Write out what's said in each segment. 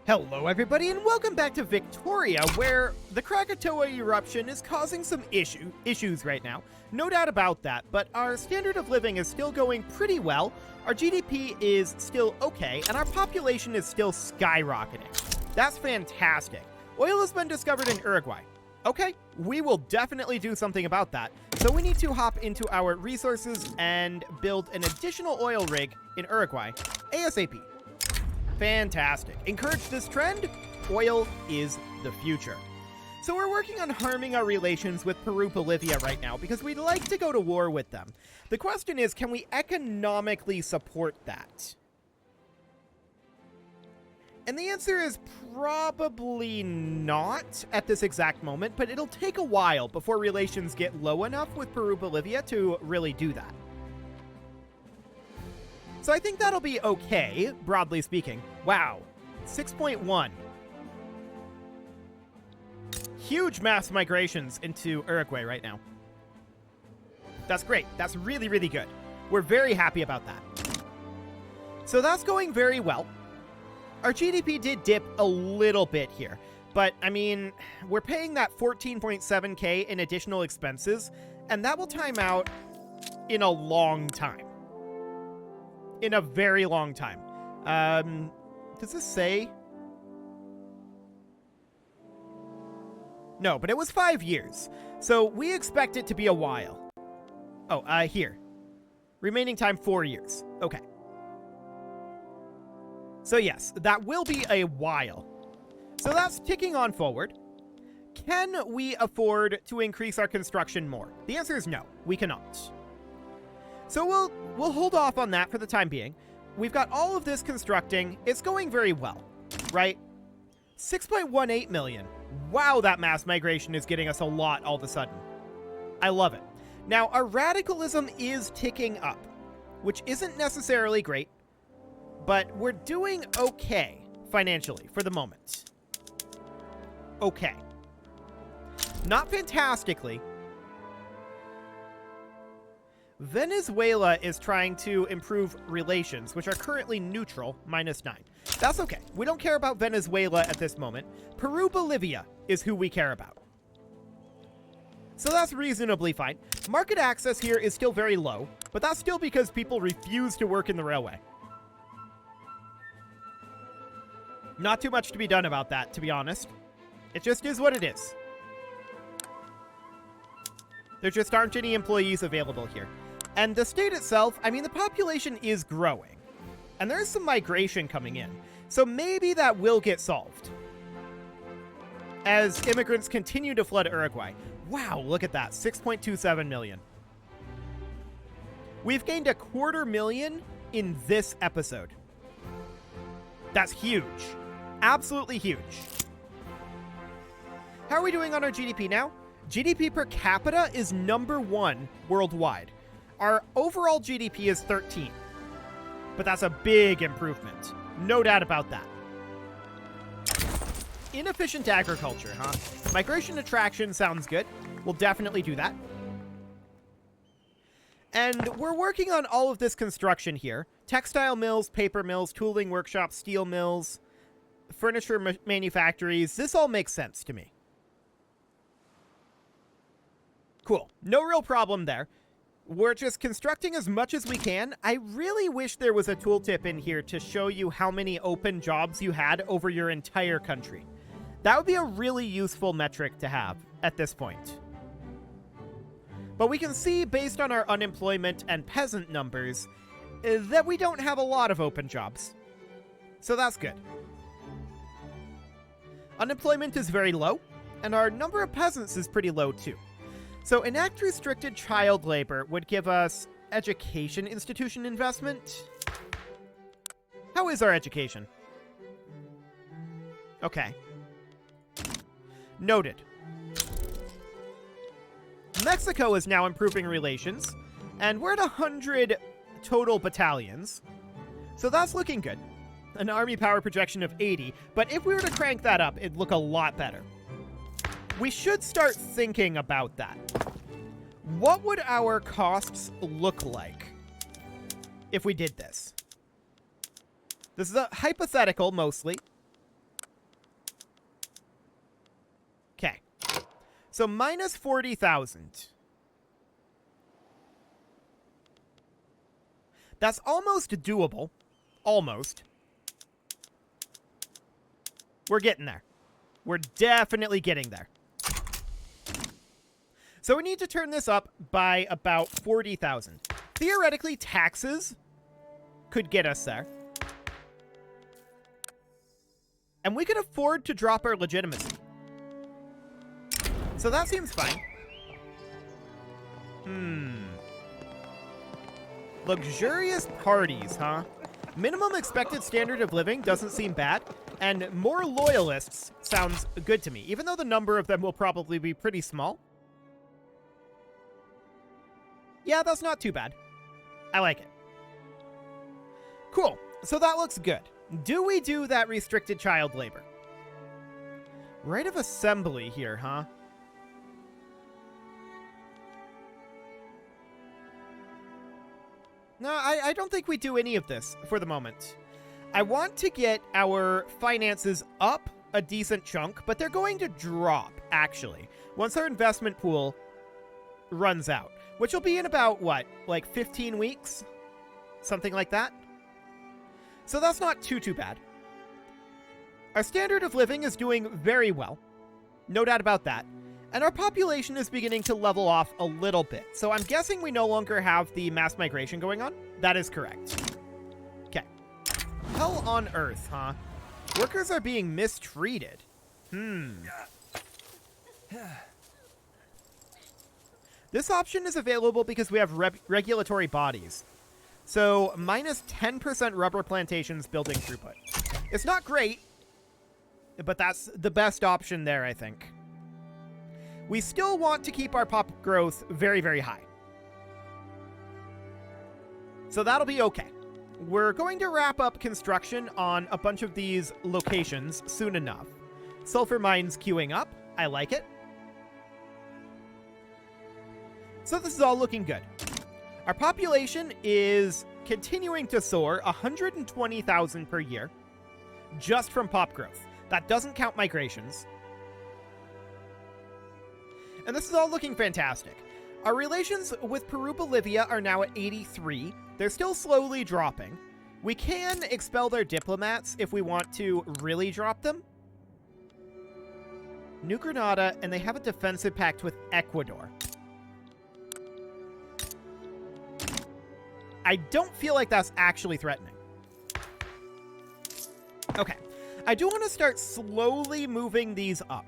Hello everybody and welcome back to Victoria, where the Krakatoa eruption is causing some issues right now. No doubt about that, but our standard of living is still going pretty well, our GDP is still okay, and our population is still skyrocketing. That's fantastic. Oil has been discovered in Uruguay. Okay, we will definitely do something about that. So we need to hop into our resources and build an additional oil rig in Uruguay ASAP. Fantastic. Encourage this trend. Oil is the future. So we're working on harming our relations with Peru-Bolivia right now because we'd like to go to war with them. The question is, can we economically support that? And the answer is probably not at this exact moment, but it'll take a while before relations get low enough with Peru-Bolivia to really do that. So I think that'll be okay, broadly speaking. Wow, 6.1. Huge mass migrations into Uruguay right now. That's great. That's really, really good. We're very happy about that. So that's going very well. Our GDP did dip a little bit here, but I mean, we're paying that 14.7K in additional expenses, and that will time out in a long time. In a very long time. Does this say? No, but it was 5 years. So we expect it to be a while. Oh, here. Remaining time 4 years. Okay. So yes, that will be a while. So that's ticking on forward. Can we afford to increase our construction more? The answer is no, we cannot. So we'll hold off on that for the time being. We've got all of this constructing. It's going very well, right? 6.18 million. Wow, that mass migration is getting us a lot all of a sudden. I love it. Now, our radicalism is ticking up, which isn't necessarily great, but we're doing okay financially for the moment. Okay. Not fantastically. Venezuela is trying to improve relations, which are currently neutral, -9. That's okay. We don't care about Venezuela at this moment. Peru-Bolivia is who we care about. So that's reasonably fine. Market access here is still very low, but that's still because people refuse to work in the railway. Not too much to be done about that, to be honest. It just is what it is. There just aren't any employees available here. And the state itself, I mean, the population is growing. And there is some migration coming in. So maybe that will get solved as immigrants continue to flood Uruguay. Wow, look at that. 6.27 million. We've gained 250,000 in this episode. That's huge. Absolutely huge. How are we doing on our GDP now? GDP per capita is #1 worldwide. Our overall GDP is 13. But that's a big improvement. No doubt about that. Inefficient agriculture, huh? Migration attraction sounds good. We'll definitely do that. And we're working on all of this construction here. Textile mills, paper mills, tooling workshops, steel mills, furniture manufactories. This all makes sense to me. Cool. No real problem there. We're just constructing as much as we can. I really wish there was a tooltip in here to show you how many open jobs you had over your entire country. That would be a really useful metric to have at this point. But we can see, based on our unemployment and peasant numbers, that we don't have a lot of open jobs. So that's good. Unemployment is very low, and our number of peasants is pretty low too. So enact restricted child labor would give us education institution investment. How is our education? Okay. Noted. Mexico is now improving relations, and we're at 100 total battalions. So that's looking good. An army power projection of 80, but if we were to crank that up, it'd look a lot better. We should start thinking about that. What would our costs look like if we did this? This is a hypothetical, mostly. So minus 40,000. That's almost doable. Almost. We're getting there. We're definitely getting there. So we need to turn this up by about 40,000. Theoretically, taxes could get us there. And we could afford to drop our legitimacy. So that seems fine. Luxurious parties, huh? Minimum expected standard of living doesn't seem bad, and more loyalists sounds good to me, even though the number of them will probably be pretty small. Yeah, that's not too bad. I like it. Cool. So that looks good. Do we do that restricted child labor? Right of assembly here, huh? No, I don't think we do any of this for the moment. I want to get our finances up a decent chunk, but they're going to drop, actually, once our investment pool runs out, which will be in about, what, like 15 weeks? Something like that? So that's not too bad. Our standard of living is doing very well. No doubt about that. And our population is beginning to level off a little bit. So I'm guessing we no longer have the mass migration going on. That is correct. Okay. Hell on earth, huh? Workers are being mistreated. This option is available because we have regulatory bodies. So minus 10% rubber plantations building throughput. It's not great, but that's the best option there, I think. We still want to keep our pop growth very, very high. So that'll be okay. We're going to wrap up construction on a bunch of these locations soon enough. Sulfur mines queuing up. I like it. So this is all looking good. Our population is continuing to soar 120,000 per year just from pop growth. That doesn't count migrations. And this is all looking fantastic. Our relations with Peru, Bolivia are now at 83. They're still slowly dropping. We can expel their diplomats if we want to really drop them. New Granada, and they have a defensive pact with Ecuador. I don't feel like that's actually threatening. Okay. I do want to start slowly moving these up.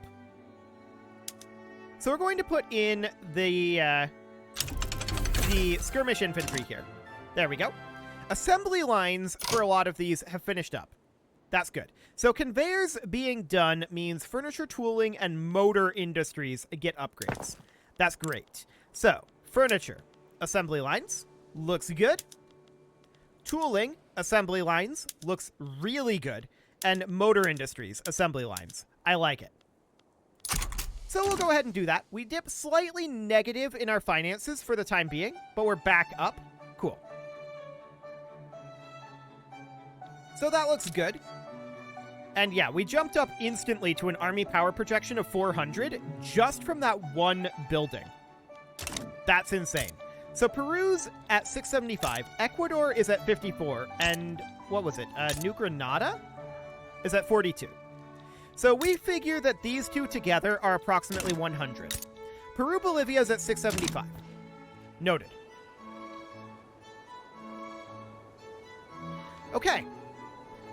So we're going to put in the skirmish infantry here. There we go. Assembly lines for a lot of these have finished up. That's good. So conveyors being done means furniture tooling and motor industries get upgrades. That's great. So, furniture, assembly lines, looks good. Tooling, assembly lines, looks really good. And motor industries, assembly lines. I like it. So we'll go ahead and do that. We dip slightly negative in our finances for the time being, but we're back up. Cool. So that looks good. And yeah, we jumped up instantly to an army power projection of 400 just from that one building. That's insane. So Peru's at 675, Ecuador is at 54, and what was it? New Granada is at 42. So we figure that these two together are approximately 100. Peru, Bolivia is at 675. Noted. Okay.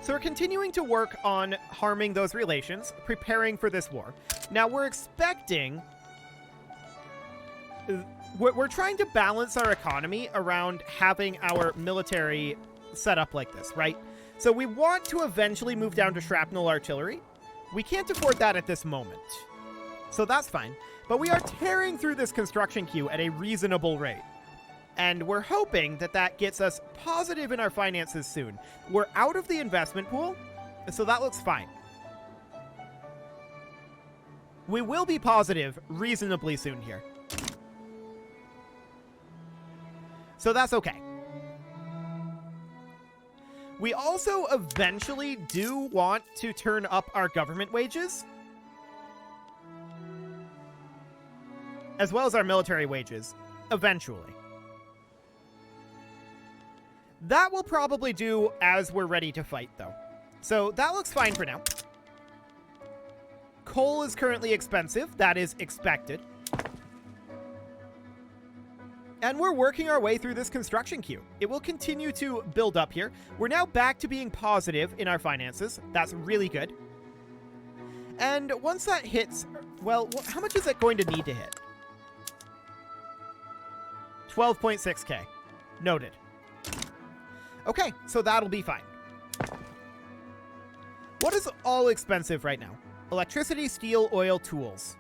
So we're continuing to work on harming those relations, preparing for this war. Now we're expecting... We're trying to balance our economy around having our military set up like this, right? So we want to eventually move down to shrapnel artillery. We can't afford that at this moment. So that's fine. But we are tearing through this construction queue at a reasonable rate. And we're hoping that that gets us positive in our finances soon. We're out of the investment pool, so that looks fine. We will be positive reasonably soon here. So that's okay. We also eventually do want to turn up our government wages. as well as our military wages, eventually. That will probably do as we're ready to fight, though. So that looks fine for now. Coal is currently expensive. That is expected. And we're working our way through this construction queue. It will continue to build up here. We're now back to being positive in our finances. That's really good. And once that hits, well, how much is it going to need to hit? 12.6k. Noted. Okay, so that'll be fine. What is all expensive right now? Electricity, steel, oil, tools,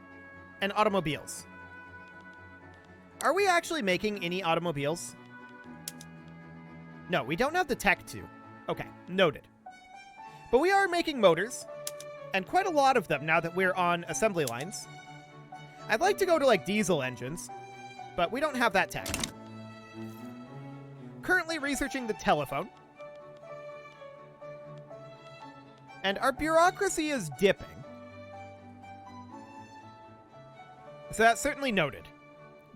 and automobiles. Are we actually making any automobiles? No, we don't have the tech to. Okay, noted. But we are making motors, and quite a lot of them now that we're on assembly lines. I'd like to go to, like, diesel engines, but we don't have that tech. Currently researching the telephone. And our bureaucracy is dipping. So that's certainly noted.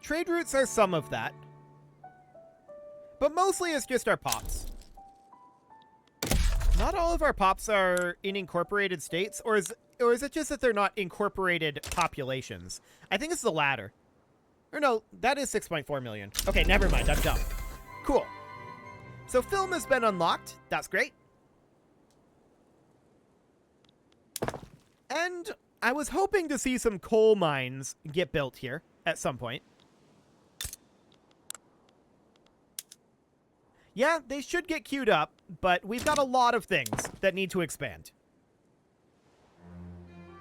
Trade routes are some of that. But mostly it's just our pops. Not all of our pops are in incorporated states, or is it just that they're not incorporated populations? I think it's the latter. Or no, that is 6.4 million. Okay, never mind, I'm dumb. Cool. So film has been unlocked. That's great. And I was hoping to see some coal mines get built here at some point. Yeah, they should get queued up, but we've got a lot of things that need to expand.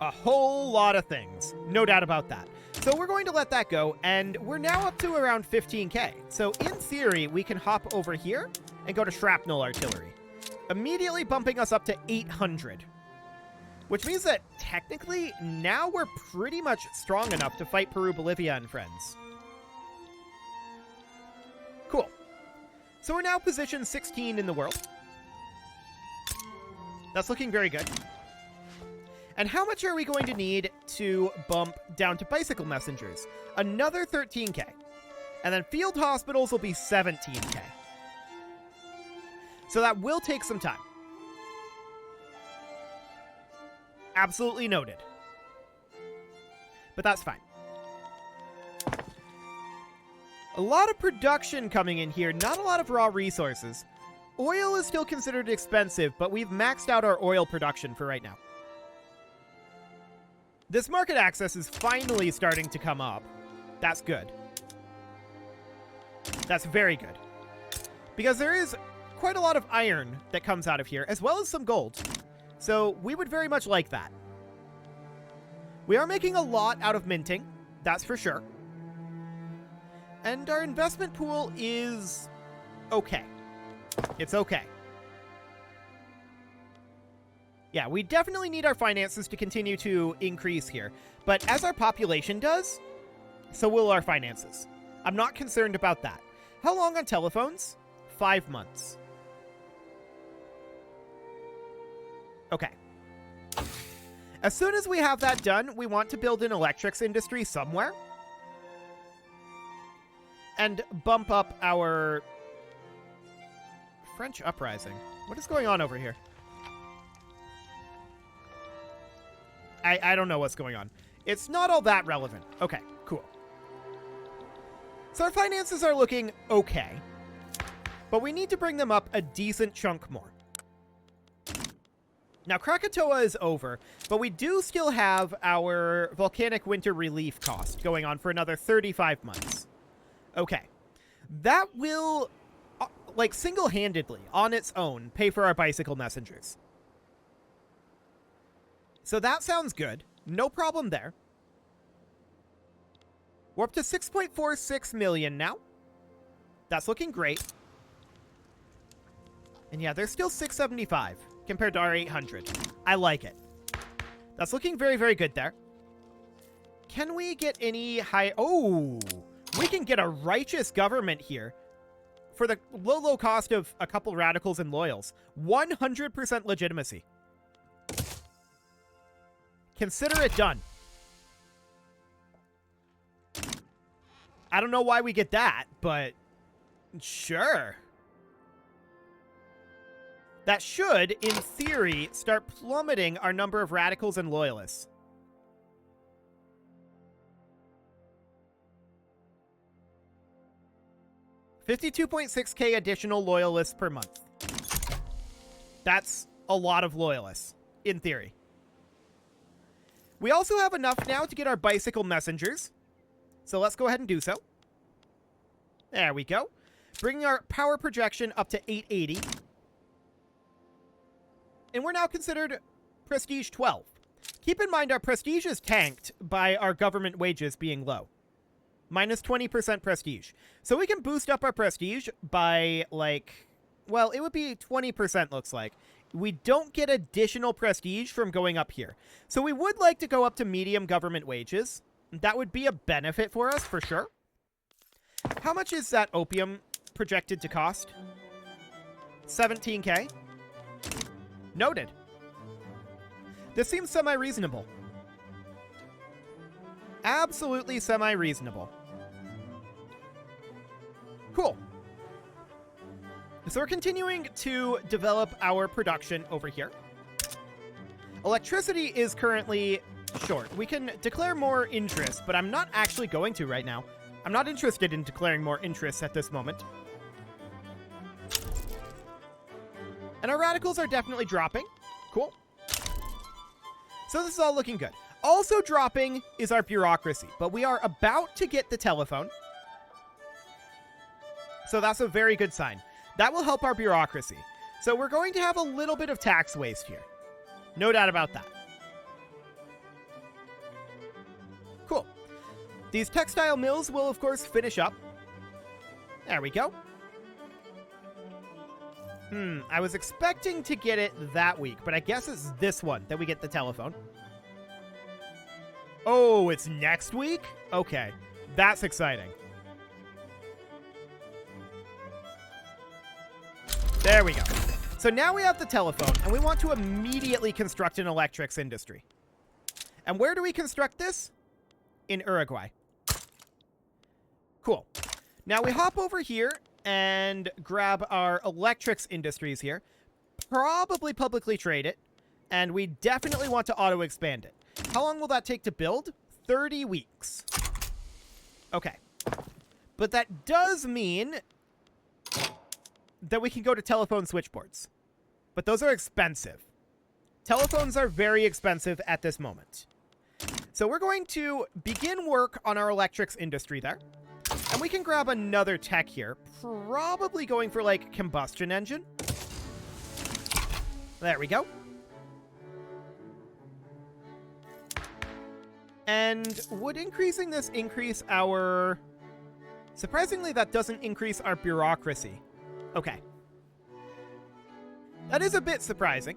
A whole lot of things. No doubt about that. So we're going to let that go, and we're now up to around 15k. So in theory, we can hop over here and go to shrapnel artillery, immediately bumping us up to 800. Which means that technically now we're pretty much strong enough to fight Peru, Bolivia, and friends. Cool. So we're now position 16 in the world. That's looking very good. And how much are we going to need to bump down to bicycle messengers? Another 13k. And then field hospitals will be 17k. So that will take some time. Absolutely noted. But that's fine. A lot of production coming in here, not a lot of raw resources. Oil is still considered expensive, but we've maxed out our oil production for right now. This market access is finally starting to come up. That's good. That's very good. Because there is quite a lot of iron that comes out of here, as well as some gold. So we would very much like that. We are making a lot out of minting, that's for sure. And our investment pool is okay. It's okay. Yeah, we definitely need our finances to continue to increase here. But as our population does, so will our finances. I'm not concerned about that. How long on telephones? 5 months. Okay. As soon as we have that done, we want to build an electrics industry somewhere. And bump up our French uprising. What is going on over here? I don't know what's going on. It's not all that relevant. Okay, cool. So our finances are looking okay. But we need to bring them up a decent chunk more. Now, Krakatoa is over, but we do still have our volcanic winter relief cost going on for another 35 months. Okay. That will, like, single-handedly, on its own, pay for our bicycle messengers. So that sounds good. No problem there. We're up to 6.46 million now. That's looking great. And yeah, there's still 675 compared to our 800. I like it. That's looking very, very good there. Can we get any high... Oh! We can get a righteous government here for the low cost of a couple radicals and loyals. 100% legitimacy. Consider it done. I don't know why we get that, but sure. That should, in theory, start plummeting our number of radicals and loyalists. $52.6K additional loyalists per month. That's a lot of loyalists, in theory. We also have enough now to get our bicycle messengers. So let's go ahead and do so. There we go. Bringing our power projection up to 880. And we're now considered Prestige 12. Keep in mind our prestige is tanked by our government wages being low. Minus 20% prestige. So we can boost up our prestige by, like, well, it would be 20% looks like. We don't get additional prestige from going up here. So we would like to go up to medium government wages. That would be a benefit for us, for sure. How much is that opium projected to cost? 17K. Noted. This seems semi-reasonable. Absolutely semi-reasonable. Cool. So we're continuing to develop our production over here. Electricity is currently short. We can declare more interest, but I'm not actually going to right now. I'm not interested in declaring more interest at this moment. And our radicals are definitely dropping. Cool. So this is all looking good. Also dropping is our bureaucracy, but we are about to get the telephone. So that's a very good sign. That will help our bureaucracy. So we're going to have a little bit of tax waste here. No doubt about that. Cool. These textile mills will, of course, finish up. There we go. I was expecting to get it that week, but I guess it's this one that we get the telephone. Oh, it's next week? Okay, that's exciting. There we go. So now we have the telephone, and we want to immediately construct an electrics industry. And where do we construct this? In Uruguay. Cool. Now we hop over here and grab our electrics industries here. Probably publicly trade it. And we definitely want to auto-expand it. How long will that take to build? 30 weeks. Okay. But that does mean that we can go to telephone switchboards. But those are expensive. Telephones are very expensive at this moment. So we're going to begin work on our electrics industry there. And we can grab another tech here. Probably going for, like, combustion engine. There we go. And would increasing this increase our... Surprisingly, that doesn't increase our bureaucracy. Okay. That is a bit surprising.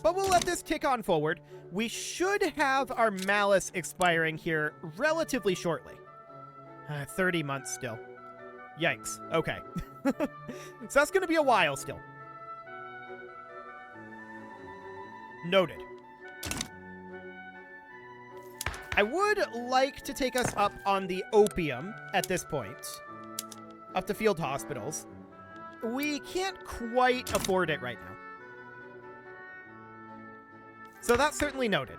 But we'll let this tick on forward. We should have our malice expiring here relatively shortly. 30 months still. Yikes. Okay. So that's going to be a while still. Noted. I would like to take us up on the opium at this point. Up to field hospitals. We can't quite afford it right now. So that's certainly noted.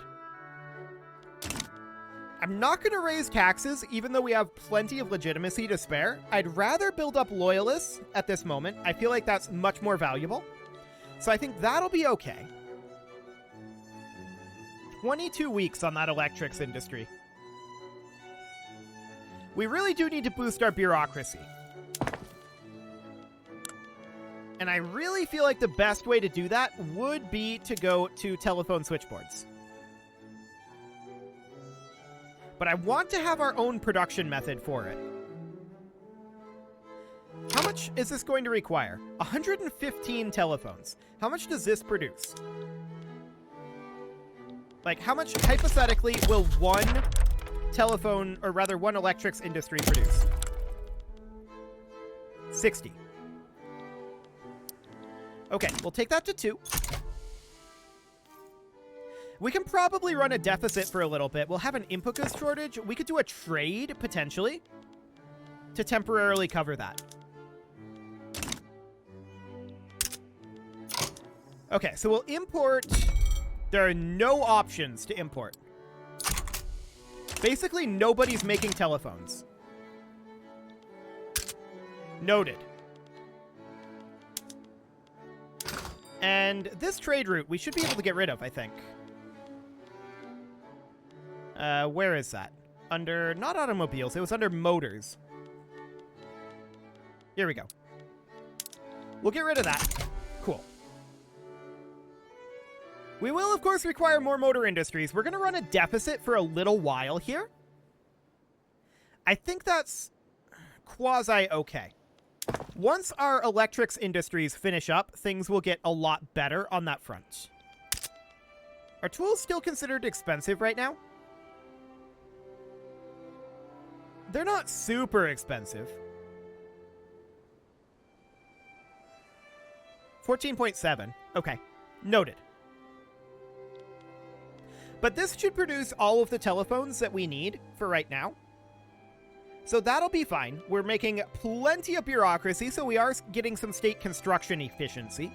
I'm not going to raise taxes, even though we have plenty of legitimacy to spare. I'd rather build up loyalists at this moment. I feel like that's much more valuable. So I think that'll be okay. 22 weeks on that electrics industry. We really do need to boost our bureaucracy. And I really feel like the best way to do that would be to go to telephone switchboards. But I want to have our own production method for it. How much is this going to require? 115 telephones. How much does this produce? Like, how much, hypothetically, will one telephone, or rather one electrics industry produce? 60. Okay, we'll take that to 2. We can probably run a deficit for a little bit. We'll have an input goods shortage. We could do a trade, potentially, to temporarily cover that. Okay, so we'll import. There are no options to import. Basically, nobody's making telephones. Noted. And this trade route, we should be able to get rid of, I think. Where is that? Under, not automobiles, it was under motors. Here we go. We'll get rid of that. Cool. We will, of course, require more motor industries. We're going to run a deficit for a little while here. I think that's quasi-okay. Once our electrics industries finish up, things will get a lot better on that front. Are tools still considered expensive right now? They're not super expensive. 14.7. Okay. Noted. But this should produce all of the telephones that we need for right now. So that'll be fine. We're making plenty of bureaucracy, so we are getting some state construction efficiency.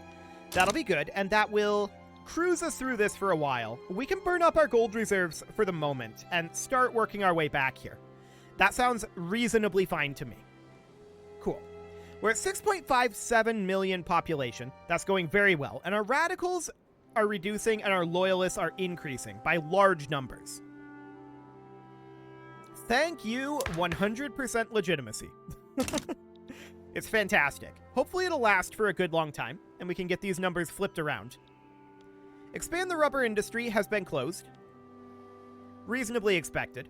That'll be good, and that will cruise us through this for a while. We can burn up our gold reserves for the moment and start working our way back here. That sounds reasonably fine to me. Cool. We're at 6.57 million population. That's going very well. And our radicals are reducing and our loyalists are increasing by large numbers. Thank you, 100% legitimacy. It's fantastic. Hopefully it'll last for a good long time, and we can get these numbers flipped around. Expand the rubber industry has been closed. Reasonably expected.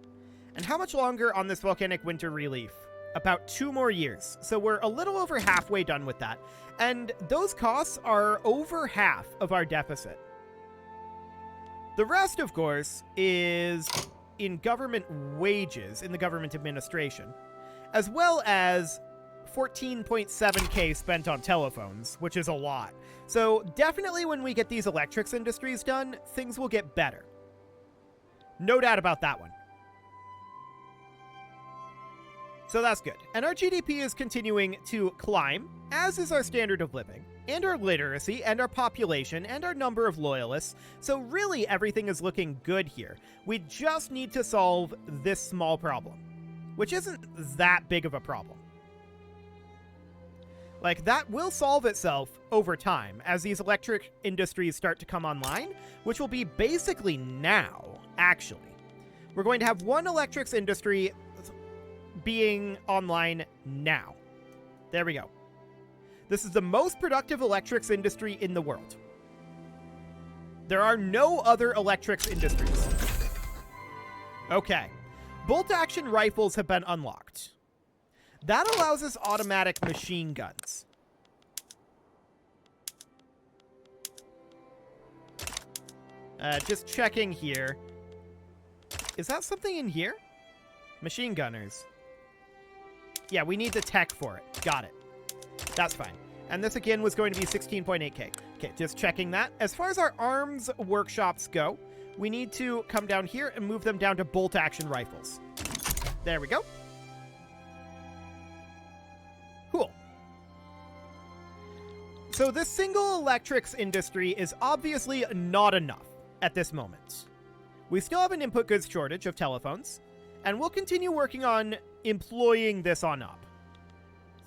And how much longer on this volcanic winter relief? About 2 more years. So we're a little over halfway done with that. And those costs are over half of our deficit. The rest, of course, is in government wages, in the government administration, as well as 14.7k spent on telephones, which is a lot. So definitely when we get these electrics industries done, things will get better. No doubt about that one. So that's good. And our GDP is continuing to climb, as is our standard of living, and our literacy, and our population, and our number of loyalists. So really everything is looking good here. We just need to solve this small problem, which isn't that big of a problem. Like, that will solve itself over time as these electric industries start to come online, which will be basically now, actually. We're going to have one electrics industry being online now. There we go. This is the most productive electrics industry in the world. There are no other electrics industries. Okay. Bolt-action rifles have been unlocked. That allows us automatic machine guns. Just checking here. Is that something in here? Machine gunners. Yeah, we need the tech for it. Got it. That's fine. And this again was going to be 16.8k. Okay, just checking that. As far as our arms workshops go, we need to come down here and move them down to bolt-action rifles. There we go. Cool. So this single electrics industry is obviously not enough at this moment. We still have an input goods shortage of telephones, and we'll continue working on employing this on up.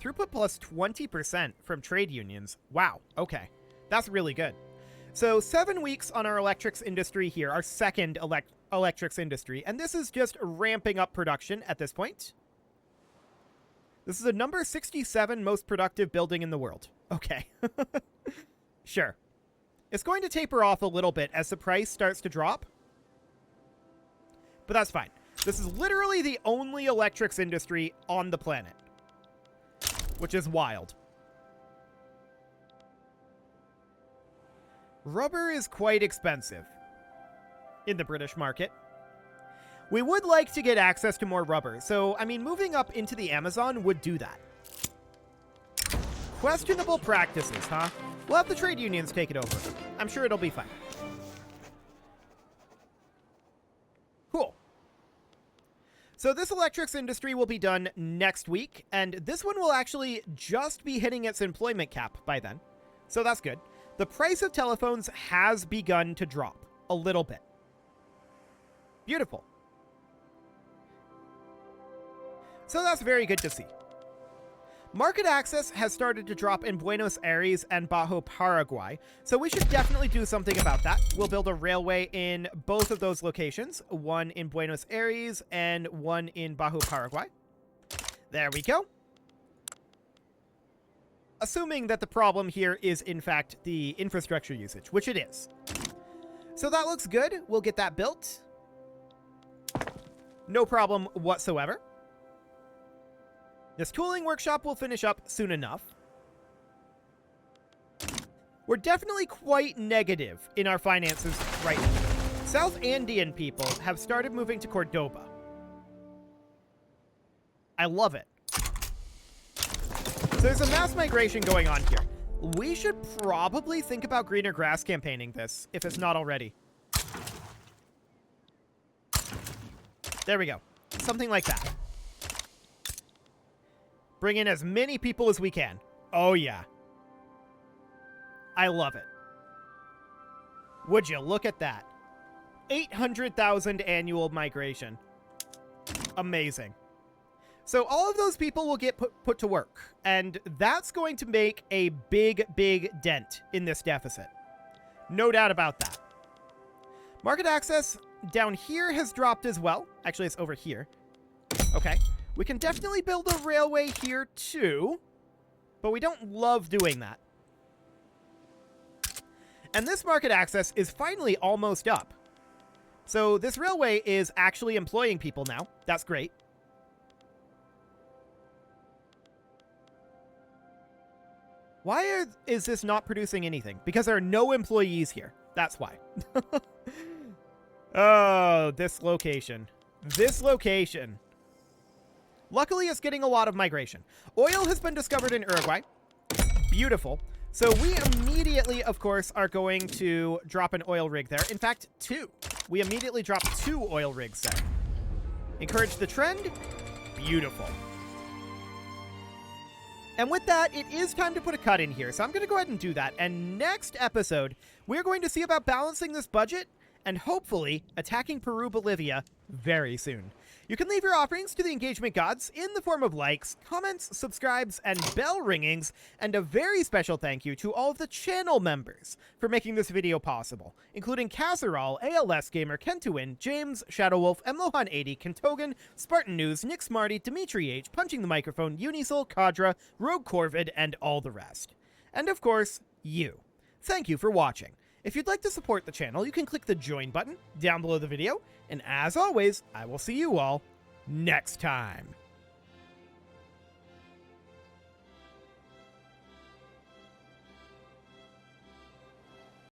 Throughput plus 20% from trade unions. Wow, okay. That's really good. So 7 weeks on our electrics industry here, our second electrics industry, and this is just ramping up production at this point. This is a number 67 most productive building in the world. Okay. Sure. It's going to taper off a little bit as the price starts to drop, but that's fine. This is literally the only electrics industry on the planet, which is wild. Rubber is quite expensive in the British market. We would like to get access to more rubber, so, I mean, moving up into the Amazon would do that. Questionable practices, huh? We'll have the trade unions take it over. I'm sure it'll be fine. So this electrics industry will be done next week, and this one will actually just be hitting its employment cap by then. So that's good. The price of telephones has begun to drop a little bit. Beautiful. So that's very good to see. Market access has started to drop in Buenos Aires and Bajo Paraguay, so we should definitely do something about that. We'll build a railway in both of those locations, one in Buenos Aires and one in Bajo Paraguay. There we go. Assuming that the problem here is, in fact, the infrastructure usage, which it is. So that looks good. We'll get that built. No problem whatsoever. This tooling workshop will finish up soon enough. We're definitely quite negative in our finances right now. South Andean people have started moving to Cordoba. I love it. So there's a mass migration going on here. We should probably think about greener grass campaigning this, if it's not already. There we go. Something like that. Bring in as many people as we can. Oh, yeah. I love it. Would you look at that? 800,000 annual migration. Amazing. So all of those people will get put to work, and that's going to make a big, big dent in this deficit. No doubt about that. Market access down here has dropped as well. Actually, it's over here. Okay. We can definitely build a railway here, too. But we don't love doing that. And this market access is finally almost up. So this railway is actually employing people now. That's great. Why is this not producing anything? Because there are no employees here. That's why. Oh, this location. This location. Luckily, it's getting a lot of migration. Oil has been discovered in Uruguay. Beautiful. So we immediately, of course, are going to drop an oil rig there. In fact, 2. We immediately drop 2 oil rigs there. Encourage the trend. Beautiful. And with that, it is time to put a cut in here. So I'm going to go ahead and do that. And next episode, we're going to see about balancing this budget and hopefully attacking Peru-Bolivia very soon. You can leave your offerings to the engagement gods in the form of likes, comments, subscribes, and bell ringings, and a very special thank you to all of the channel members for making this video possible, including Casserole, ALS Gamer, Kentuin, James, Shadowwolf, Mlohan80, Kentogan, Spartan News, Nick Smarty, Dimitri H, Punching the Microphone, Unisoul, Kadra, Rogue Corvid, and all the rest. And of course, you. Thank you for watching. If you'd like to support the channel, you can click the join button down below the video, and as always, I will see you all next time.